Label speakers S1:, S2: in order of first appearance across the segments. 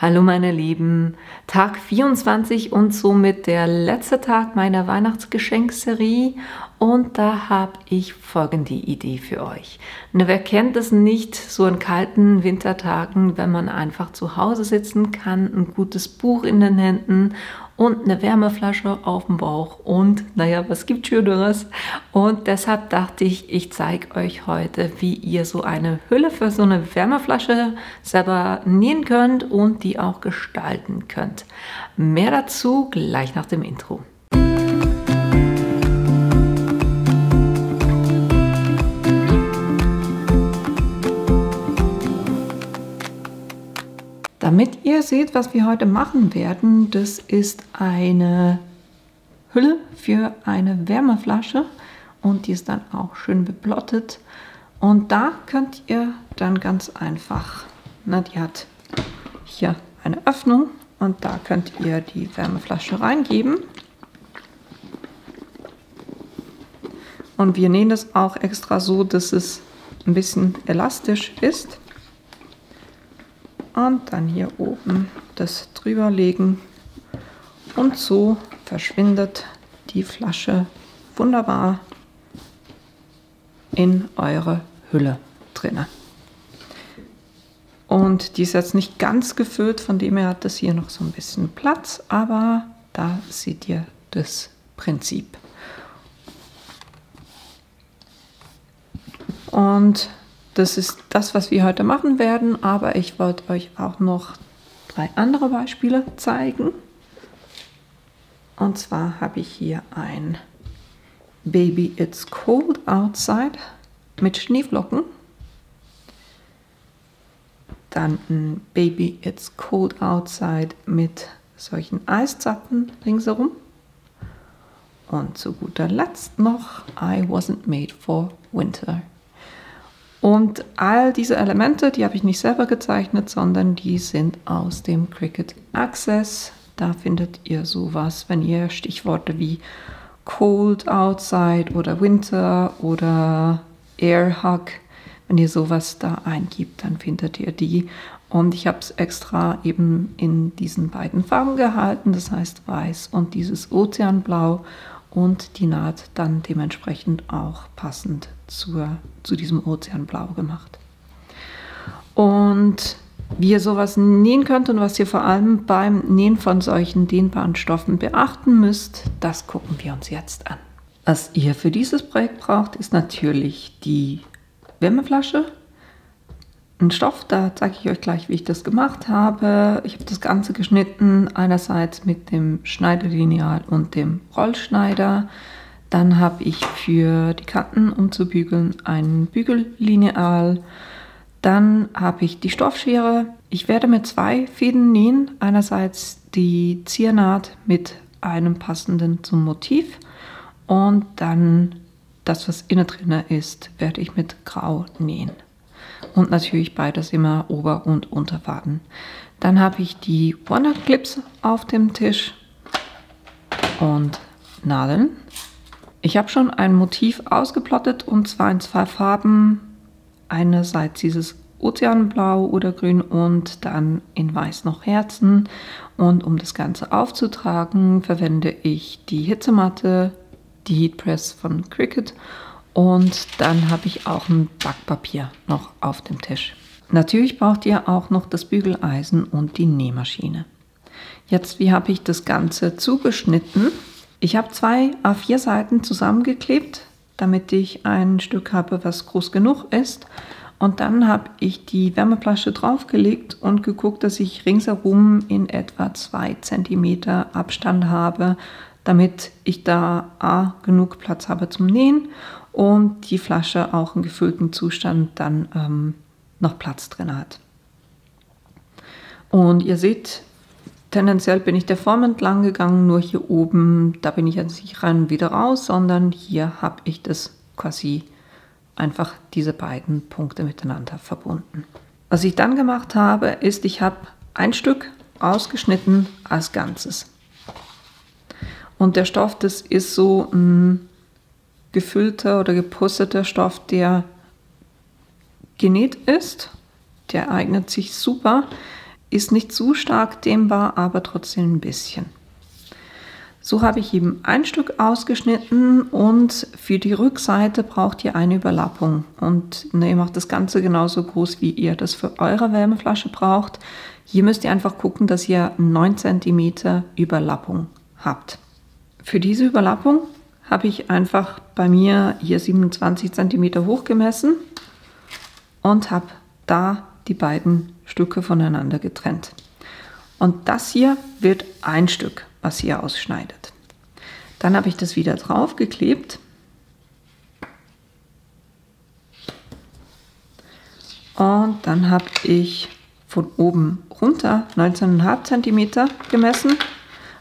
S1: Hallo meine Lieben, Tag 24 und somit der letzte Tag meiner Weihnachtsgeschenkserie und da habe ich folgende Idee für euch. Wer kennt es nicht, so in kalten Wintertagen, wenn man einfach zu Hause sitzen kann, ein gutes Buch in den Händen und eine Wärmeflasche auf dem Bauch und naja, was gibt Schöneres? Und deshalb dachte ich, ich zeige euch heute, wie ihr so eine Hülle für so eine Wärmeflasche selber nähen könnt und die auch gestalten könnt. Mehr dazu gleich nach dem Intro. Damit ihr seht, was wir heute machen werden, das ist eine Hülle für eine Wärmeflasche und die ist dann auch schön beplottet. Und da könnt ihr dann ganz einfach, die hat hier eine Öffnung und da könnt ihr die Wärmeflasche reingeben. Und wir nähen das auch extra so, dass es ein bisschen elastisch ist. Und dann hier oben das drüber legen und so verschwindet die Flasche wunderbar in eure Hülle drinne. Und die ist jetzt nicht ganz gefüllt, von dem her hat das hier noch so ein bisschen Platz, aber da seht ihr das Prinzip. Und das ist das, was wir heute machen werden, aber ich wollte euch auch noch 3 andere Beispiele zeigen. Und zwar habe ich hier ein Baby It's Cold Outside mit Schneeflocken. Dann ein Baby It's Cold Outside mit solchen Eiszapfen ringsherum. Und zu guter Letzt noch I Wasn't Made for Winter. Und all diese Elemente, die habe ich nicht selber gezeichnet, sondern die sind aus dem Cricut Access. Da findet ihr sowas, wenn ihr Stichworte wie Cold Outside oder Winter oder Air Hug, wenn ihr sowas da eingibt, dann findet ihr die. Und ich habe es extra eben in diesen beiden Farben gehalten, das heißt weiß und dieses Ozeanblau. Und die Naht dann dementsprechend auch passend zu diesem Ozeanblau gemacht. Und wie ihr sowas nähen könnt und was ihr vor allem beim Nähen von solchen dehnbaren Stoffen beachten müsst, das gucken wir uns jetzt an. Was ihr für dieses Projekt braucht, ist natürlich die Wärmeflasche, ein Stoff, da zeige ich euch gleich, wie ich das gemacht habe. Ich habe das Ganze geschnitten, einerseits mit dem Schneidelineal und dem Rollschneider. Dann habe ich für die Kanten umzubügeln ein Bügellineal. Dann habe ich die Stoffschere. Ich werde mit 2 Fäden nähen. Einerseits die Ziernaht mit einem passenden zum Motiv und dann das, was innen drin ist, werde ich mit Grau nähen. Und natürlich beides immer Ober- und Unterfaden. Dann habe ich die One-Clips auf dem Tisch und Nadeln. Ich habe schon ein Motiv ausgeplottet und zwar in 2 Farben. Einerseits dieses Ozeanblau oder Grün und dann in Weiß noch Herzen. Und um das Ganze aufzutragen, verwende ich die Hitzematte, die Heatpress von Cricut. Und dann habe ich auch ein Backpapier noch auf dem Tisch. Natürlich braucht ihr auch noch das Bügeleisen und die Nähmaschine. Jetzt, wie habe ich das Ganze zugeschnitten? Ich habe 2 A4 Seiten zusammengeklebt, damit ich ein Stück habe, was groß genug ist. Und dann habe ich die Wärmeflasche draufgelegt und geguckt, dass ich ringsherum in etwa 2 cm Abstand habe, damit ich da genug Platz habe zum Nähen und die Flasche auch im gefüllten Zustand dann noch Platz drin hat. Und ihr seht, tendenziell bin ich der Form entlang gegangen, nur hier oben, da bin ich jetzt nicht rein und wieder raus, sondern hier habe ich das quasi einfach diese beiden Punkte miteinander verbunden. Was ich dann gemacht habe, ist, ich habe ein Stück ausgeschnitten als Ganzes. Und der Stoff, das ist so ein gefüllter oder gepusterter Stoff, der genäht ist. Der eignet sich super. ist nicht zu stark dehnbar, aber trotzdem ein bisschen. So habe ich eben ein Stück ausgeschnitten und für die Rückseite braucht ihr eine Überlappung. Und ihr macht das Ganze genauso groß, wie ihr das für eure Wärmeflasche braucht. Hier müsst ihr einfach gucken, dass ihr 9 cm Überlappung habt. Für diese Überlappung habe ich einfach bei mir hier 27 cm hoch gemessen und habe da die beiden Stücke voneinander getrennt. Und das hier wird ein Stück, was ihr ausschneidet. Dann habe ich das wieder drauf geklebt und dann habe ich von oben runter 19,5 cm gemessen.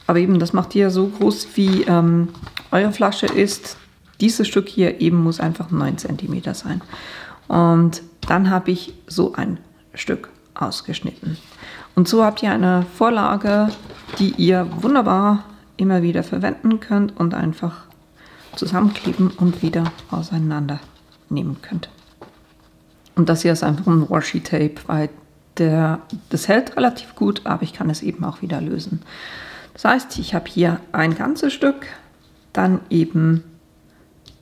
S1: Aber eben, das macht ihr so groß, wie eure Flasche ist. Dieses Stück hier eben muss einfach 9 cm sein. Und dann habe ich so ein Stück ausgeschnitten. Und so habt ihr eine Vorlage, die ihr wunderbar immer wieder verwenden könnt und einfach zusammenkleben und wieder auseinander nehmen könnt. Und das hier ist einfach ein Washi-Tape, weil das hält relativ gut, aber ich kann es eben auch wieder lösen. Das heißt, ich habe hier ein ganzes Stück, dann eben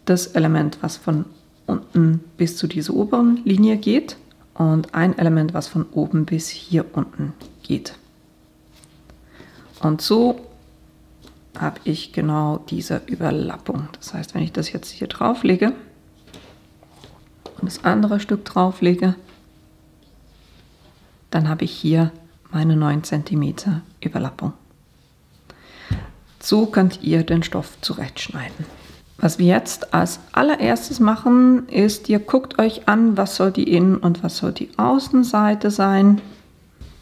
S1: das Element, was von unten bis zu dieser oberen Linie geht und ein Element, was von oben bis hier unten geht. Und so habe ich genau diese Überlappung. Das heißt, wenn ich das jetzt hier drauf lege und das andere Stück drauf lege, dann habe ich hier meine 9 cm Überlappung. So könnt ihr den Stoff zurechtschneiden. Was wir jetzt als allererstes machen, ist, ihr guckt euch an, was soll die Innen- und was soll die Außenseite sein.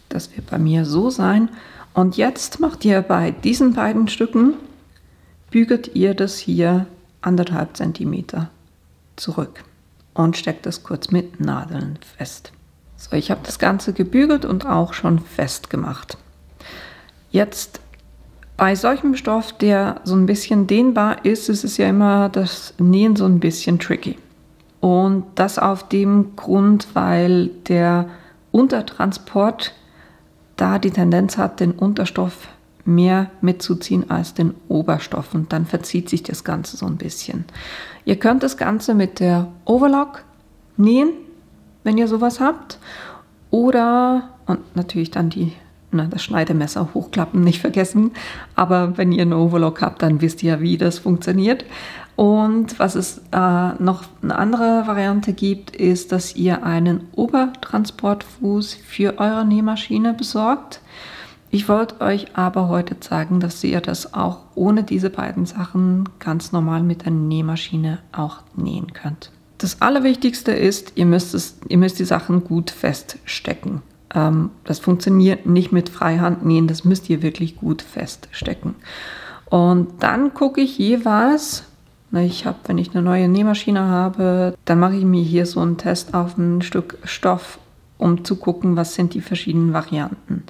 S1: Das wird bei mir so sein. Und jetzt macht ihr bei diesen beiden Stücken, bügelt ihr das hier 1,5 cm zurück und steckt das kurz mit Nadeln fest. So, ich habe das Ganze gebügelt und auch schon festgemacht. Jetzt bei solchem Stoff, der so ein bisschen dehnbar ist, ist es ja immer das Nähen so ein bisschen tricky. Und das auf dem Grund, weil der Untertransport da die Tendenz hat, den Unterstoff mehr mitzuziehen als den Oberstoff. Und dann verzieht sich das Ganze so ein bisschen. Ihr könnt das Ganze mit der Overlock nähen, wenn ihr sowas habt. Oder, und natürlich dann das Schneidemesser hochklappen, nicht vergessen. Aber wenn ihr eine Overlock habt, dann wisst ihr, wie das funktioniert. Und was es noch eine andere Variante gibt, ist, dass ihr einen Obertransportfuß für eure Nähmaschine besorgt. Ich wollte euch aber heute zeigen, dass ihr das auch ohne diese beiden Sachen ganz normal mit der Nähmaschine auch nähen könnt. Das Allerwichtigste ist, ihr müsst die Sachen gut feststecken. Das funktioniert nicht mit Freihand nähen, das müsst ihr wirklich gut feststecken. Und dann gucke ich jeweils, wenn ich eine neue Nähmaschine habe, dann mache ich mir hier so einen Test auf ein Stück Stoff, um zu gucken, was sind die verschiedenen Varianten.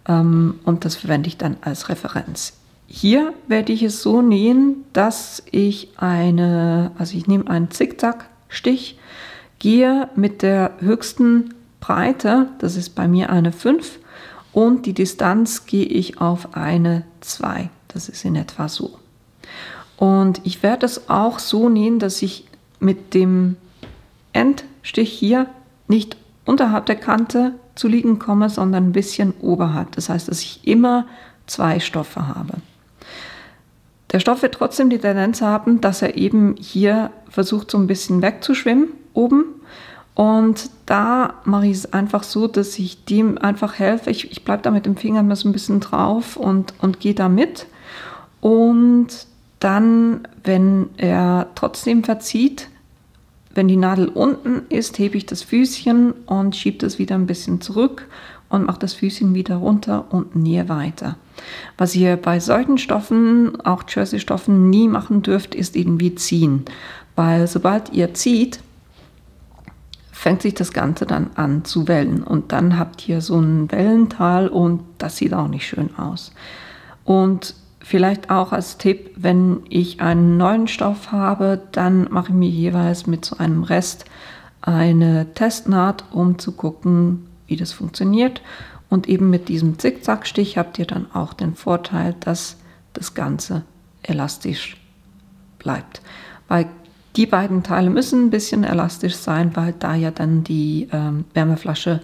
S1: Und das verwende ich dann als Referenz. Hier werde ich es so nähen, dass ich nehme einen Zickzackstich, gehe mit der höchsten Breite, das ist bei mir eine 5, und die Distanz gehe ich auf eine 2. Das ist in etwa so. Und ich werde es auch so nähen, dass ich mit dem Endstich hier nicht unterhalb der Kante zu liegen komme, sondern ein bisschen oberhalb. Das heißt, dass ich immer 2 Stoffe habe. Der Stoff wird trotzdem die Tendenz haben, dass er eben hier versucht, so ein bisschen wegzuschwimmen oben. Und da mache ich es einfach so, dass ich dem einfach helfe. Ich bleibe da mit dem Finger immer so ein bisschen drauf und gehe da mit. Und dann, wenn er trotzdem verzieht, wenn die Nadel unten ist, hebe ich das Füßchen und schiebe das wieder ein bisschen zurück und mache das Füßchen wieder runter und nähe weiter. Was ihr bei solchen Stoffen, auch Jersey-Stoffen, nie machen dürft, ist irgendwie ziehen. Weil sobald ihr zieht, fängt sich das Ganze dann an zu wellen. Und dann habt ihr so ein Wellental und das sieht auch nicht schön aus. Und vielleicht auch als Tipp, wenn ich einen neuen Stoff habe, dann mache ich mir jeweils mit so einem Rest eine Testnaht, um zu gucken, wie das funktioniert. Und eben mit diesem Zickzackstich habt ihr dann auch den Vorteil, dass das Ganze elastisch bleibt. Weil die beiden Teile müssen ein bisschen elastisch sein, weil da ja dann die Wärmeflasche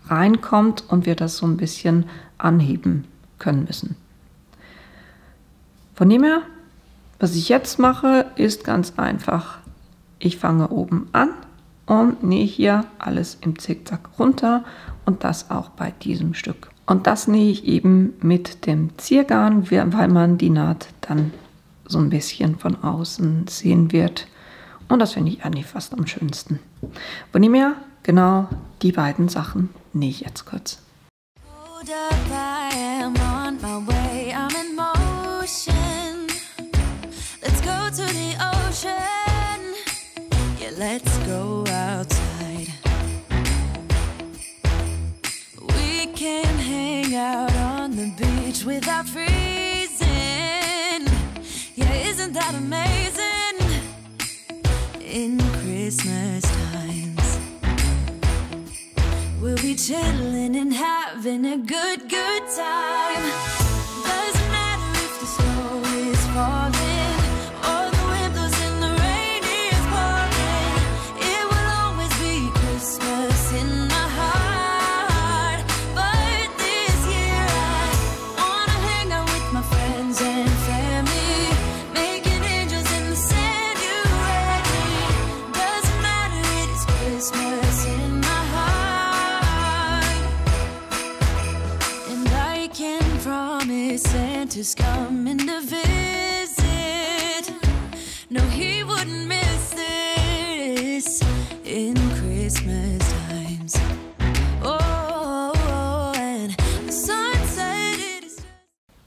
S1: reinkommt und wir das so ein bisschen anheben können müssen. Von dem her, was ich jetzt mache, ist ganz einfach. Ich fange oben an und nähe hier alles im Zickzack runter und das auch bei diesem Stück. Und das nähe ich eben mit dem Ziergarn, weil man die Naht dann so ein bisschen von außen sehen wird. Und das finde ich eigentlich fast am schönsten. Von dem her, genau die beiden Sachen nähe ich jetzt kurz.
S2: Let's go outside. We can hang out on the beach without freezing. Yeah, isn't that amazing? In Christmas times, we'll be chilling and having a good time. Doesn't matter if the snow is falling. Santa's coming to visit. No, he wouldn't miss this in Christmas times. Oh, and the sunset is...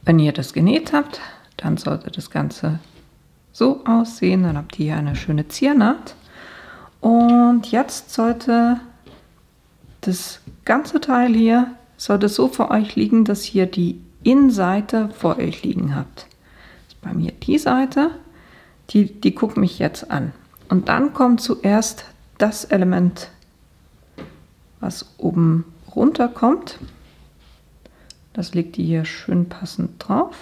S1: Wenn ihr das genäht habt, dann sollte das Ganze so aussehen. Dann habt ihr hier eine schöne Ziernaht. Und jetzt sollte das ganze Teil hier sollte so vor euch liegen, dass ihr die Innenseite vor euch liegen habt. Das ist bei mir die Seite, die guckt mich jetzt an. Und dann kommt zuerst das Element, was oben runter kommt. Das liegt hier schön passend drauf.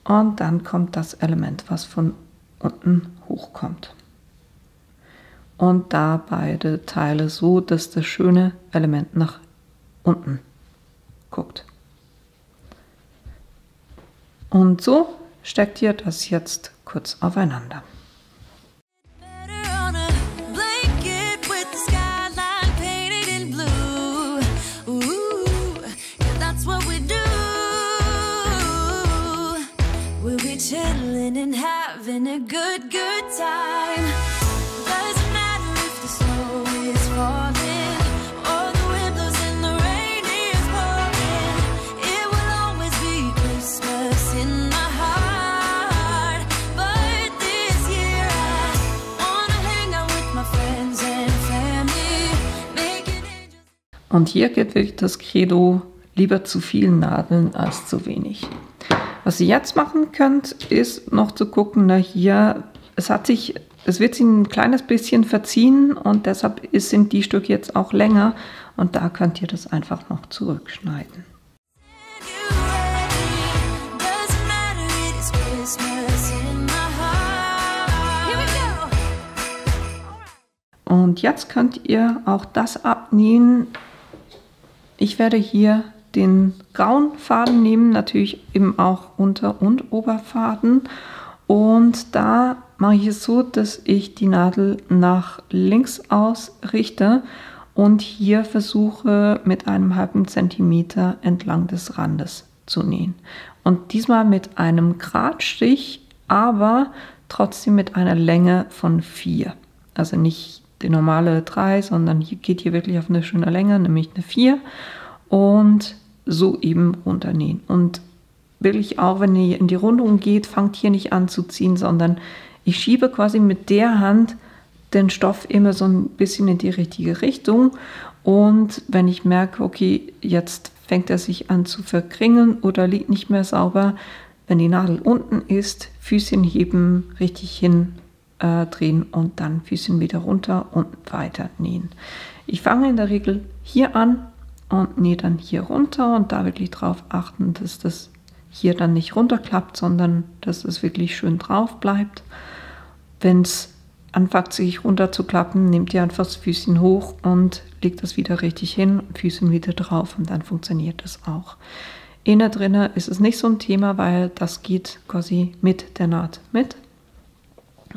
S1: Und dann kommt das Element, was von unten hochkommt. Und da beide Teile so, dass das schöne Element nach unten guckt. Und so steckt ihr das jetzt kurz aufeinander.
S2: Chilling and having a good time. Doesn't matter if the snow is falling or the wind blows and the rain is pouring. It will always be Christmas in my heart. But this year I wanna hang out with my friends and family, making angels.
S1: Und hier gilt wirklich das Credo: lieber zu viel Nadeln als zu wenig. Was ihr jetzt machen könnt, ist noch zu gucken, na hier, es wird sich ein kleines bisschen verziehen und deshalb sind die Stücke jetzt auch länger und da könnt ihr das einfach noch zurückschneiden. Und jetzt könnt ihr auch das abnähen. Ich werde hier den grauen Faden nehmen, natürlich eben auch Unter- und Oberfaden. Und da mache ich es so, dass ich die Nadel nach links ausrichte und hier versuche mit einem halben Zentimeter entlang des Randes zu nähen. Und diesmal mit einem Gradstich, aber trotzdem mit einer Länge von 4. Also nicht die normale 3, sondern hier geht hier wirklich auf eine schöne Länge, nämlich eine 4. Und so eben runternähen. Und wirklich auch, wenn ihr in die Rundung geht, fangt hier nicht an zu ziehen, sondern ich schiebe quasi mit der Hand den Stoff immer so ein bisschen in die richtige Richtung. Und wenn ich merke, okay, jetzt fängt er sich an zu verkringeln oder liegt nicht mehr sauber, wenn die Nadel unten ist, Füßchen heben, richtig hin drehen und dann Füßchen wieder runter und weiter nähen. Ich fange in der Regel hier an und nähe dann hier runter und da wirklich darauf achten, dass das hier dann nicht runterklappt, sondern dass es wirklich schön drauf bleibt. Wenn es anfängt sich runter zu klappen, nehmt ihr einfach das Füßchen hoch und legt das wieder richtig hin, Füßchen wieder drauf und dann funktioniert das auch. Innen drinne ist es nicht so ein Thema, weil das geht quasi mit der Naht mit.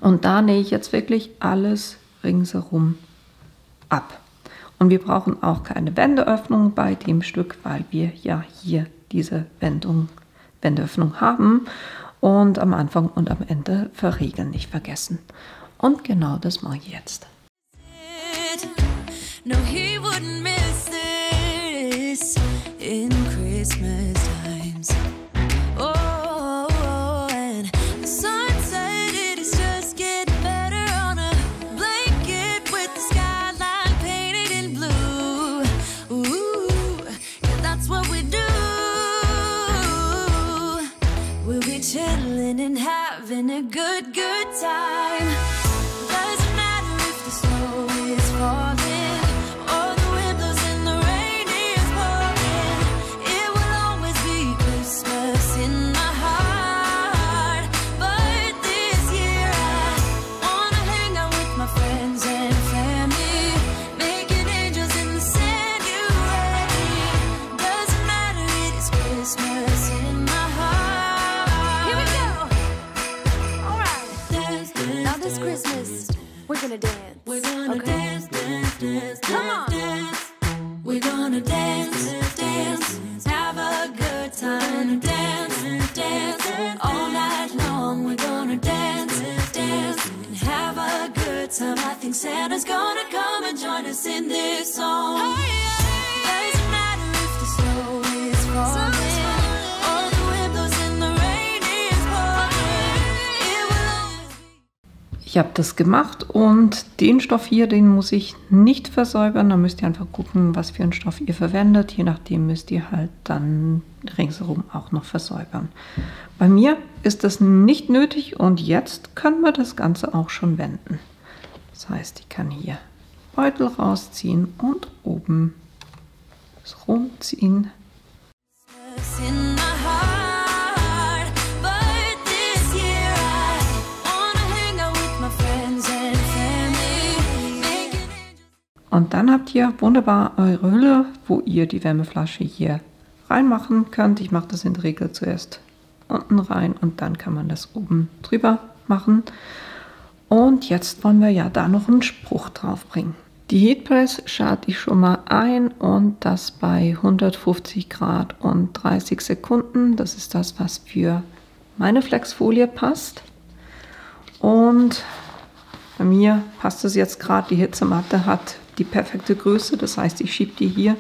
S1: Und da nähe ich jetzt wirklich alles ringsherum ab. Und wir brauchen auch keine Wendeöffnung bei dem Stück, weil wir ja hier diese Wendeöffnung haben. Und am Anfang und am Ende verriegeln nicht vergessen. Und genau das mache ich jetzt.
S2: No, he wouldn't miss this in Christmas times. Oh, and the sunset, it is just getting better on a blanket with the skyline painted in blue. Ooh, yeah, that's what we do. We'll be chilling and having a good time. Doesn't matter if the snow is falling or the wind blows and the rain is pouring. It will always be Christmas in my heart. But this year I wanna hang out with my friends and family, making angels in the sand. You ready? Doesn't matter, it is Christmas in my heart. Here we go. All right. Now this Christmas, we're gonna dance. We're gonna dance, dance, dance, come on. Dance. We're gonna dance, dance, have a good time. Dance, dance, all night long. We're gonna dance, dance, and have a good time. I think Santa's gonna come and join us in this song. Doesn't matter if the snow is falling or the wind blows and the rain is pouring. It will always be.
S1: Ich habe das gemacht und den Stoff hier, den muss ich nicht versäubern. Da müsst ihr einfach gucken, was für einen Stoff ihr verwendet. Je nachdem müsst ihr halt dann ringsherum auch noch versäubern. Bei mir ist das nicht nötig und jetzt können wir das Ganze auch schon wenden. Das heißt, ich kann hier Beutel rausziehen und oben es rumziehen.
S2: In my heart, but this year I wanna hang out with my friends and family, making angels.
S1: Und dann habt ihr wunderbar eure Hülle, wo ihr die Wärmeflasche hier reinmachen könnt. Ich mache das in der Regel zuerst unten rein und dann kann man das oben drüber machen. Und jetzt wollen wir ja da noch einen Spruch drauf bringen. Die Heatpress schalte ich schon mal ein und das bei 150 Grad und 30 Sekunden. Das ist das, was für meine Flexfolie passt. Und bei mir passt es jetzt gerade, die Hitzematte hat die perfekte Größe. Das heißt, ich schiebe die hier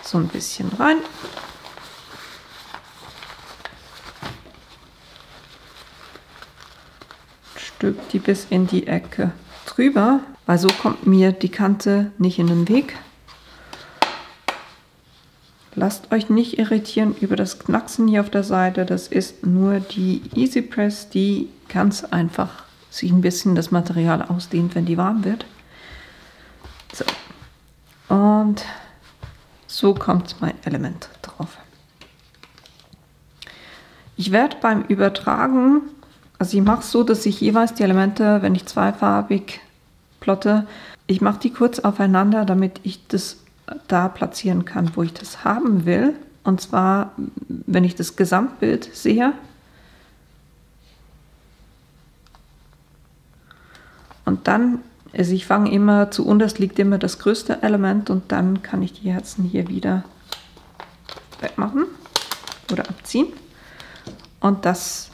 S1: so ein bisschen rein. Stülpt die bis in die Ecke drüber, weil so kommt mir die Kante nicht in den Weg. Lasst euch nicht irritieren über das Knacksen hier auf der Seite. Das ist nur die Easy Press, die ganz einfach sich ein bisschen das Material ausdehnt, wenn die warm wird. So. Und so kommt mein Element drauf. Ich werde beim Übertragen, also ich mache es so, dass ich jeweils die Elemente, wenn ich zweifarbig plotte, ich mache die kurz aufeinander, damit ich das da platzieren kann, wo ich das haben will. Und zwar, wenn ich das Gesamtbild sehe. Und dann, also ich fange immer zuunterst liegt immer das größte Element und dann kann ich die Herzen hier wieder wegmachen oder abziehen. Und das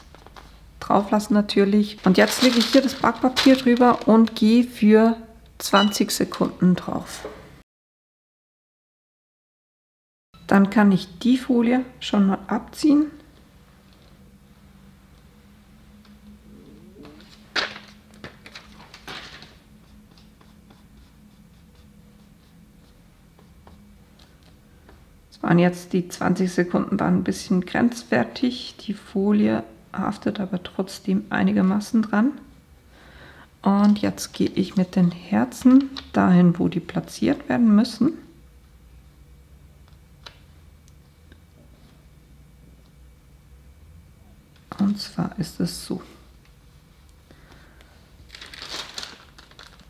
S1: drauf lassen natürlich. Und jetzt lege ich hier das Backpapier drüber und gehe für 20 Sekunden drauf. Dann kann ich die Folie schon mal abziehen. Das waren jetzt die 20 Sekunden, waren ein bisschen grenzwertig. Die Folie haftet aber trotzdem einigermaßen dran. Und jetzt gehe ich mit den Herzen dahin, wo die platziert werden müssen. Und zwar ist es so.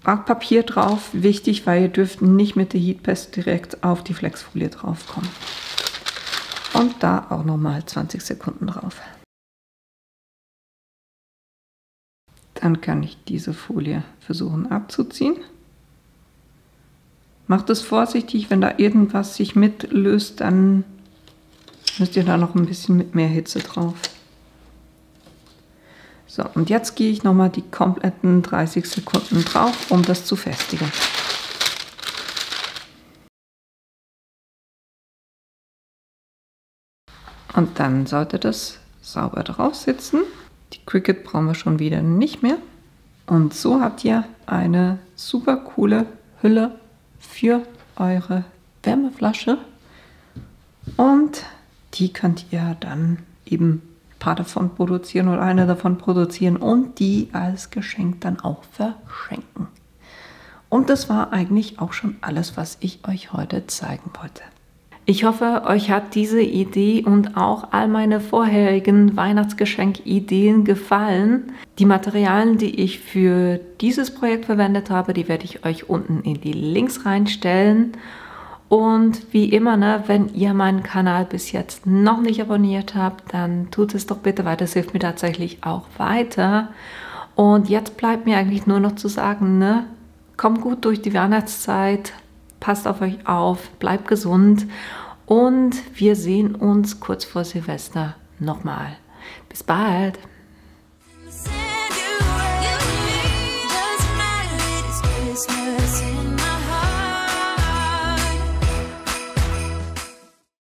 S1: Backpapier drauf, wichtig, weil ihr dürft nicht mit der Heatpress direkt auf die Flexfolie drauf kommen. Und da auch nochmal 20 Sekunden drauf. Dann kann ich diese Folie versuchen abzuziehen. Macht es vorsichtig, wenn da irgendwas sich mitlöst, dann müsst ihr da noch ein bisschen mit mehr Hitze drauf. So, und jetzt gehe ich nochmal die kompletten 30 Sekunden drauf, um das zu festigen. Und dann sollte das sauber drauf sitzen. Die Cricut brauchen wir schon wieder nicht mehr. Und so habt ihr eine super coole Hülle für eure Wärmeflasche. Und die könnt ihr dann eben ein paar davon produzieren oder eine davon produzieren und die als Geschenk dann auch verschenken. Und das war eigentlich auch schon alles, was ich euch heute zeigen wollte. Ich hoffe, euch hat diese Idee und auch all meine vorherigen Weihnachtsgeschenkideen gefallen. Die Materialien, die ich für dieses Projekt verwendet habe, die werde ich euch unten in die Links reinstellen. Und wie immer, wenn ihr meinen Kanal bis jetzt noch nicht abonniert habt, dann tut es doch bitte weiter, das hilft mir tatsächlich auch weiter. Und jetzt bleibt mir eigentlich nur noch zu sagen, kommt gut durch die Weihnachtszeit. Passt auf euch auf, bleibt gesund und wir sehen uns kurz vor Silvester nochmal. Bis bald!